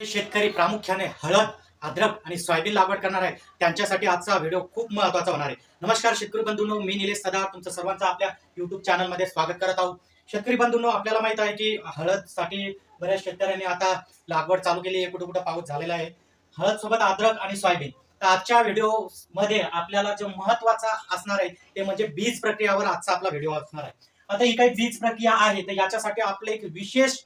शेतकरी प्रामुख्याने हळद, अद्रक आणि सोयाबीन लागवड करणार आहे त्यांच्यासाठी आजचा व्हिडिओ खूप महत्त्वाचा होणार आहे. नमस्कार शेतकरी बंधूंनो, मी निलेश सदार तुमचं सर्वांचं आपल्या YouTube चॅनलमध्ये स्वागत करत आहोत. शेतकरी बंधूंनो, आपल्याला माहित आहे की हळदसाठी बऱ्याच शेतकऱ्यांनी आता लागवड चालू केली आहे. कुठं कुठं पाऊस झालेला आहे. हळद सोबत अद्रक आणि सोयाबीन. तर आजच्या व्हिडिओ मध्ये आपल्याला जो महत्त्वाचा असणार आहे ते म्हणजे बीज प्रक्रियावर आजचा आपला व्हिडिओ असणार आहे. आता ही काही बीज प्रक्रिया आहे तर याच्यासाठी आपलं एक विशेष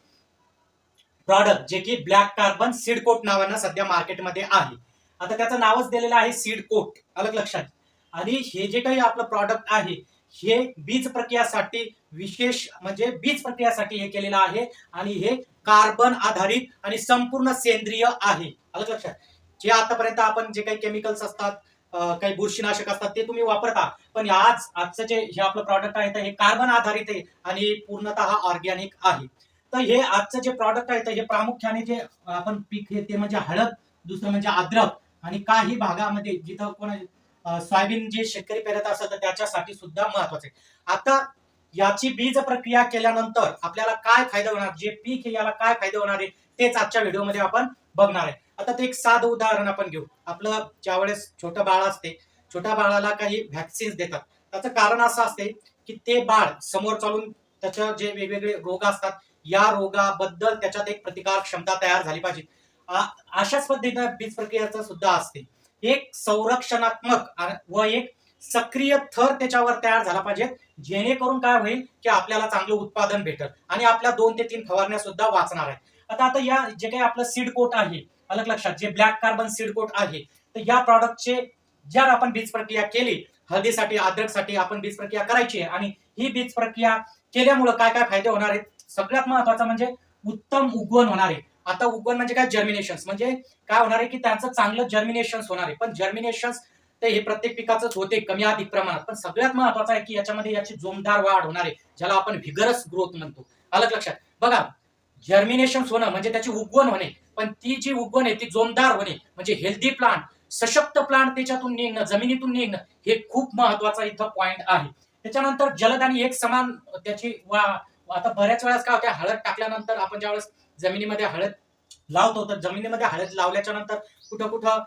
प्रॉडक्ट जे की ब्लॅक कार्बन सीड कोट नावानं सध्या मार्केटमध्ये आहे. आता त्याचं नावच दिलेलं आहे सीड कोट, अलग लक्षात. आणि हे जे काही आपलं प्रॉडक्ट आहे हे बीज प्रक्रियासाठी विशेष म्हणजे बीज प्रक्रियासाठी हे केलेलं आहे आणि हे कार्बन आधारित आणि संपूर्ण सेंद्रिय आहे, अलग लक्षात. जे आतापर्यंत आपण जे काही केमिकल्स असतात, काही बुरशीनाशक असतात ते तुम्ही वापरता, पण आजचं जे हे आपलं प्रॉडक्ट आहे तर हे कार्बन आधारित आहे आणि पूर्णतः ऑर्गॅनिक आहे. तर हे आजचं जे प्रॉडक्ट आहे तर हे प्रामुख्याने जे आपण पीक हे ते म्हणजे हळद, दुसरं म्हणजे अद्रक आणि काही भागामध्ये जिथं कोण सोयाबीन जे शेतकरी पेरत असतात तर त्याच्यासाठी सुद्धा महत्वाचं आहे. आता याची बीज प्रक्रिया केल्यानंतर आपल्याला काय फायदा होणार, जे पीक याला काय फायदे होणार आहे तेच आजच्या व्हिडिओमध्ये आपण बघणार आहे. आता ते एक साधं उदाहरण आपण घेऊ. आपलं ज्यावेळेस छोटं बाळ असते, छोट्या बाळाला काही व्हॅक्सिन्स देतात. त्याचं कारण असं असते की ते बाळ समोर चालून त्याच्या जे वेगवेगळे रोग असतात या रोगाबद्दल त्याच्यात एक प्रतिकार क्षमता तयार झाली पाहिजे. अशाच पद्धतीने बीज प्रक्रियेचं सुद्धा असते. एक संरक्षणात्मक व एक सक्रिय थर त्याच्यावर तयार झाला पाहिजे, जेणेकरून काय होईल की आपल्याला चांगलं उत्पादन भेटेल आणि आपल्या 2 ते 3 फवारण्या सुद्धा वाचणार आहे. आता या जे काही आपलं सीड कोट आहे, अलग लक्षात, जे ब्लॅक कार्बन सीड कोट आहे, तर या प्रॉडक्टचे जर आपण बीज प्रक्रिया केली, हळदीसाठी अद्रकसाठी आपण बीज प्रक्रिया करायची आहे आणि ही बीज प्रक्रिया केल्यामुळे काय काय फायदे होणार आहेत. सगळ्यात महत्वाचं म्हणजे उत्तम उगवण होणार आहे. आता उगवण म्हणजे काय, जर्मिनेशन म्हणजे काय होणार आहे की त्यांचं चांगलं जर्मिनेशन होणार आहे. पण जर्मिनेशन ते हे प्रत्येक पिकाचंच होते कमी अधिक प्रमाणात, पण सगळ्यात महत्वाचं आहे की याच्यामध्ये याची जोमदार वाढ होणार आहे, ज्याला आपण व्हिगरस ग्रोथ म्हणतो, अलग लक्षात. बघा, जर्मिनेशन होणं म्हणजे त्याची उगवण होणे, पण ती जी उगवण आहे ती जोमदार होणे म्हणजे हेल्दी प्लांट, सशक्त प्लांट त्याच्यातून निघणं, जमिनीतून निघणं, हे खूप महत्वाचा इथं पॉइंट आहे. त्याच्यानंतर जलद आणि एक समान त्याची आता बऱ्याच वेळेस काय होते, हळद टाकल्यानंतर आपण ज्यावेळेस जमिनीमध्ये हळद लावतो तर जमिनीमध्ये हळद लावल्याच्या नंतर कुठं कुठं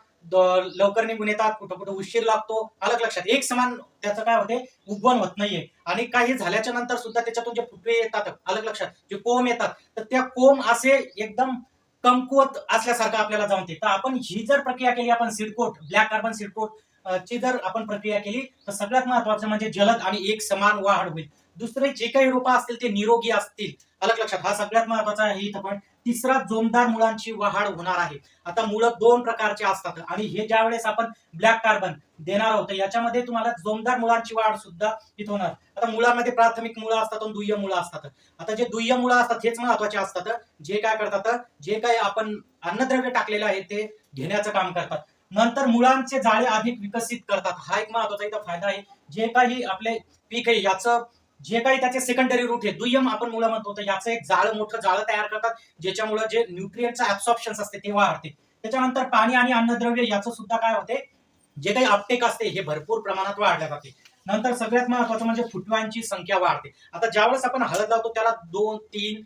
लवकर निघून येतात, कुठं कुठं उशीर लागतो, अलग लक्षात. एक समान त्याचं काय होते, उगवण होत नाहीये. आणि काही झाल्याच्या नंतर सुद्धा त्याच्यातून जे फुटवे येतात, अलग लक्षात, जे कोंब येतात, तर त्या कोंब असे एकदम कमकुवत असल्यासारखं आपल्याला जाणते. तर आपण ही जर प्रक्रिया केली, आपण सीडकोट ब्लॅक कार्बन सीडकोट ची जर आपण प्रक्रिया केली तर सगळ्यात महत्वाचं म्हणजे जलद आणि एक समान वाढ होईल. दुसरे जे काही रोपं असतील ते निरोगी असतील, अलग लक्षात, हा सगळ्यात महत्वाचा आहे इथं. पण तिसरा, जोमदार मुळांची वाढ होणार आहे. आता मुळं 2 प्रकारचे असतात आणि हे ज्या वेळेस आपण ब्लॅक कार्बन देणार आहोत याच्यामध्ये तुम्हाला जोमदार मुळांची वाढ सुद्धा इथं होणार. आता मुळामध्ये प्राथमिक मुळं असतात आणि दुय्यम मुळं असतात. आता जे दुय्यम मुळं असतात हेच महत्वाचे असतात, जे काय करतात, जे काही आपण अन्नद्रव्य टाकलेलं आहे ते घेण्याचं काम करतात. नंतर मुळांचे जाळे अधिक विकसित करतात, हा एक महत्वाचा इथं फायदा आहे. जे काही आपले पीक आहे याचं जे काही त्याचे सेकंडरी रूट आहे, दुय्यम आपण मुळं म्हणतो, तर याचं एक मोठं जाळं तयार करतात, ज्याच्यामुळे जे न्यूट्रिएंटचं ऍब्सॉर्प्शन असते ते वाढते. त्याच्यानंतर पाणी आणि अन्नद्रव्य याचं सुद्धा काय होते, जे काही अपटेक असते हे भरपूर प्रमाणात वाढल्या जाते. नंतर सगळ्यात महत्वाचं म्हणजे फुटव्यांची संख्या वाढते. आता ज्यावेळेस आपण हळद लावतो त्याला 2-3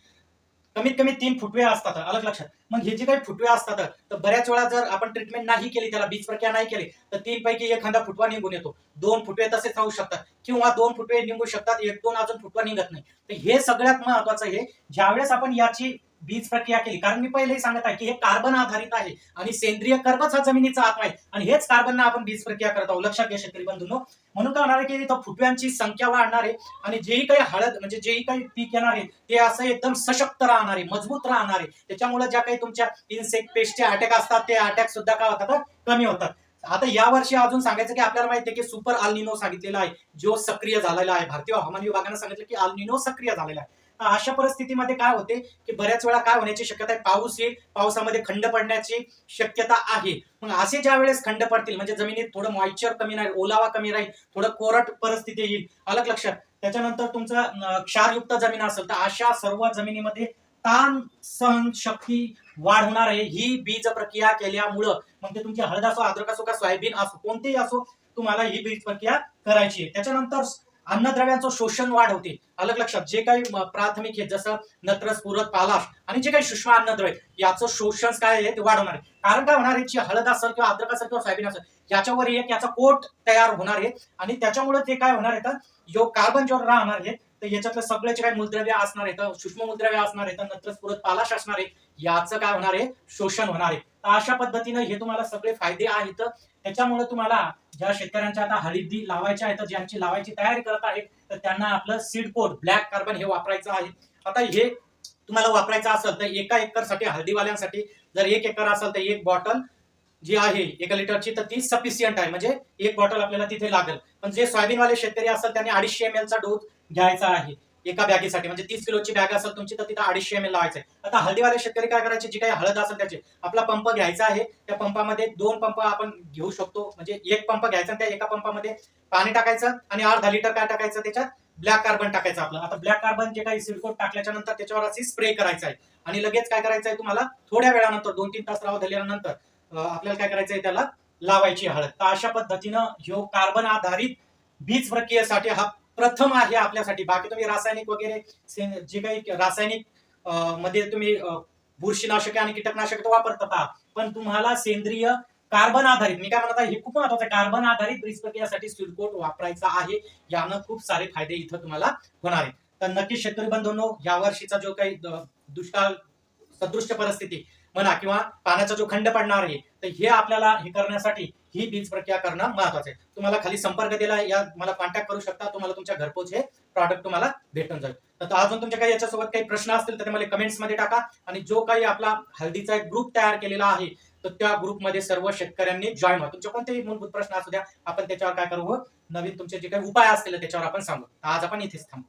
कमीत कमी 3 फुटवे असतात, अलग लक्षात. मग हे जे काही फुटवे असतात तर बऱ्याच वेळा जर आपण ट्रीटमेंट नाही केली, त्याला बीज प्रक्रिया नाही केली, तर 3 पैकी एखादा फुटवा निघून येतो, 2 फुटवे तसेच राहू शकतात किंवा 2 फुटवे निघू शकतात, 1-2 अजून फुटवा निघत नाही. तर हे सगळ्यात महत्वाचं आहे ज्यावेळेस आपण याची बीज प्रक्रिया केली. कारण मी पहिलेही सांगत आहे की हे कार्बन आधारित आहे आणि सेंद्रिय कर्बच हा जमिनीचा आत्मा आहे आणि हेच कार्बनना आपण बीज प्रक्रिया करत आहोत, लक्षात घ्या शेतकरी बंधूंनो. म्हणून काय होणार आहे की इथं फुटव्यांची संख्या वाढणार आहे आणि जेही काही हळद म्हणजे जेही काही पीक येणार आहे ते असं एकदम सशक्त राहणार आहे, मजबूत राहणार आहे. त्याच्यामुळे ज्या काही तुमच्या इन्सेक्ट पेस्टचे अटॅक असतात ते अटॅक सुद्धा काय होतात, कमी होतात. आता या वर्षी अजून सांगायचं की आपल्याला माहिती आहे की सुपर अल्निनो सांगितलेला आहे, जो सक्रिय झालेला आहे. भारतीय हवामान विभागाने सांगितलं की अल्निनो सक्रिय झालेला आहे. अशा परिस्थितीमध्ये काय होते की बऱ्याच वेळा काय होण्याची शक्यता आहे, पाऊस येईल, पावसामध्ये खंड पडण्याची शक्यता आहे. मग असे ज्या वेळेस खंड पडतील म्हणजे जमिनीत थोडं मॉइश्चर कमी राहील, ओलावा कमी राहील, थोडं कोरट परिस्थिती येईल, अलग लक्षात. त्याच्यानंतर तुमचं क्षारयुक्त जमीन असेल तर अशा सर्व जमिनीमध्ये ताण सहन शक्ती वाढवणार आहे ही बीज प्रक्रिया केल्यामुळं. मग ते तुमची हळद असो, अद्रक असो का सोयाबीन असो, कोणतेही असो, तुम्हाला ही बीज प्रक्रिया करायची आहे. त्याच्यानंतर अन्नद्रव्यांचं शोषण वाढवते. अलग लक्षात, जे काही प्राथमिक आहे जसं नत्र, स्फुरद, पालाश आणि जे काही सूक्ष्म अन्नद्रव्य याचं शोषण काय आहे ते वाढवणार आहे. कारण काय होणार आहे, जी हळद असेल किंवा अद्रक असेल किंवा सोयाबीन असेल याच्यावर एक याचा कोट तयार होणार आहे आणि त्याच्यामुळे ते काय होणार आहे तर जो कार्बन जो राहणार आहे तर याच्यातलं सगळे जे काही मूलद्रव्य असणार आहे, सूक्ष्म मूलद्रव्य असणार आहे, नत्र, स्फुरद, पालाश असणार आहे, याचं काय होणार आहे शोषण होणार आहे. तर अशा पद्धतीने हे तुम्हाला सगळे फायदे आहेत. त्याच्यामुळे तुम्हाला ज्या शेतकऱ्यांच्या आता हळदी लावायच्या आहेत, ज्यांची लावायची तयारी करत आहेत, तर त्यांना आपलं सीड कोड ब्लॅक कार्बन हे वापरायचं आहे. आता हे तुम्हाला वापरायचं असेल तर एका एकरसाठी हळदीवाल्यांसाठी जर 1 एकर असेल तर एक बॉटल जी आहे 1 लिटरची तर ती सफिशियंट आहे, म्हणजे एक बॉटल आपल्याला तिथे लागेल. पण जे सोयाबीनवाले शेतकरी असेल त्यांनी 250 ml चा डोस घ्यायचा आहे एका बॅगेसाठी, म्हणजे 30 किलोची बॅग असेल तुमची तर तिथं 250 ml लावायचं आहे. आता हळदीवाले शेतकरी काय करायचे, जी काही हळद असेल त्याचे आपला पंप घ्यायचा आहे, त्या पंपामध्ये 2 पंप आपण घेऊ शकतो, म्हणजे एक पंप घ्यायचा आणि त्या एका पंपामध्ये पाणी टाकायचं आणि अर्धा लिटर काय टाकायचं त्याच्यात ब्लॅक कार्बन टाकायचं आपलं. आता ब्लॅक कार्बन जे काही सिडकोट टाकल्याच्या नंतर त्याच्यावर अशी स्प्रे करायचं आहे आणि लगेच काय करायचं आहे तुम्हाला थोड्या वेळानंतर 2-3 तास राहू दिल्यानंतर आपल्याला काय करायचंय त्याला लावायची हळद. तर अशा पद्धतीनं ह्यो कार्बन आधारित बीज प्रक्रियेसाठी हा प्रथम आहे आपल्यासाठी. बाकी तुम्ही रासायनिक वगैरे जे काही रासायनिक मध्ये तुम्ही बुरशीनाशके आणि कीटकनाशके वापरतात आहात, पण तुम्हाला सेंद्रिय कार्बन आधारित, मी काय म्हणत आहे हे खूप महत्वाचं आहे, कार्बन आधारित बीज प्रक्रियेसाठी सिडकोट वापरायचा आहे. यानं खूप सारे फायदे इथं तुम्हाला होणार आहेत. तर नक्कीच शेतकरी बंधूंनो, या वर्षीचा जो काही दुष्काळ सदृश्य परिस्थिती म्हणा किंवा पाण्याचा जो खंड पडणार आहे तर हे आपल्याला हे करण्यासाठी ही बीज प्रक्रिया करणं महत्वाचं आहे. तुम्हाला खाली संपर्क दिला या मला कॉन्टॅक्ट करू शकता, तुम्हाला तुमच्या घरपोच हे प्रॉडक्ट तुम्हाला भेटून जाईल. तर अजून तुमच्या काही याच्यासोबत काही प्रश्न असतील तर ते मला कमेंट्स मध्ये टाका आणि जो काही आपला हळदीचा एक ग्रुप तयार केलेला आहे तर त्या ग्रुपमध्ये सर्व शेतकऱ्यांनी जॉईन व्हा. तुमचे कोणतेही मूलभूत प्रश्न असू द्या, आपण त्याच्यावर काय करू, नवीन तुमचे जे काही उपाय असतील त्याच्यावर आपण सांगू. आज आपण इथेच थांबू.